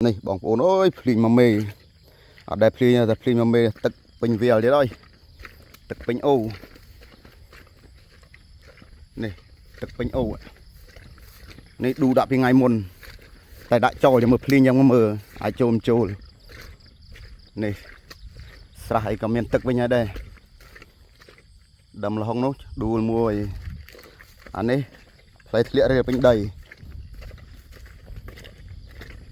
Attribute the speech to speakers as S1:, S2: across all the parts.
S1: này bóng ôn ơi phình mà mê ở đây phình mà mê tật bình về đấy thôi tật bình ô này tật bình ô này đủ đạp ngày môn tại đại trò cho một phình trong mờ ai chôm chôm này sa hay comment tật bên nhà đây đầm là không nó đủ mua anh ấy phải lẹ đây bên đầy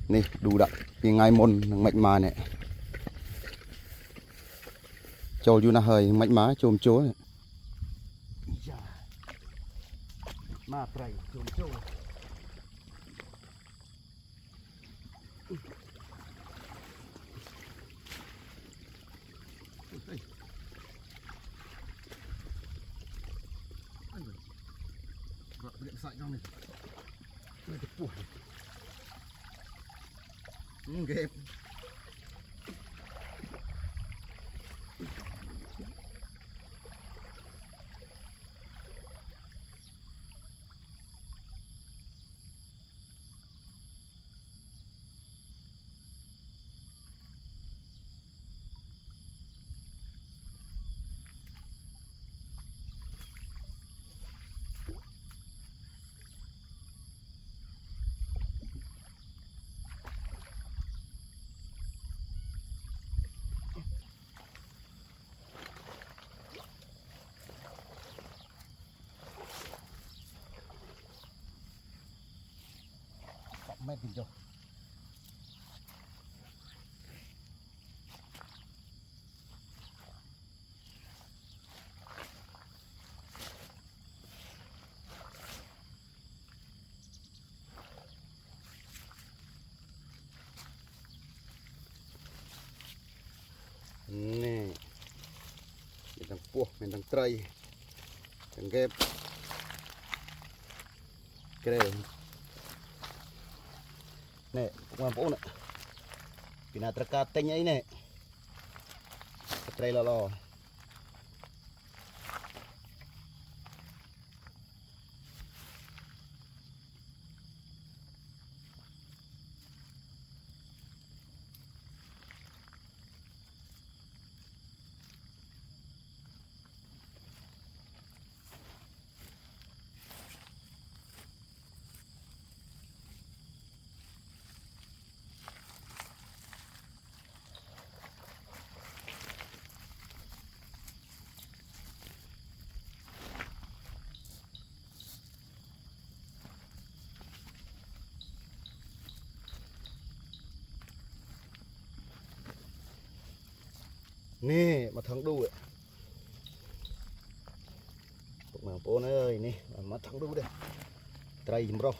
S1: này đủ đạp ngày môn mạnh mà này trâu du na hơi mạnh má chôm chúa này ma trai chôm chúa điện sậy trong này đây cái tuổi ghê mẹ tìm cho nè mình đang buộc mình đang tray đang ghép cái này nè cũng làm nè pinatrakating ấy nè tray lo nè mà thằng đu ạ mà bố ơi nè mà thằng đu đây tray bro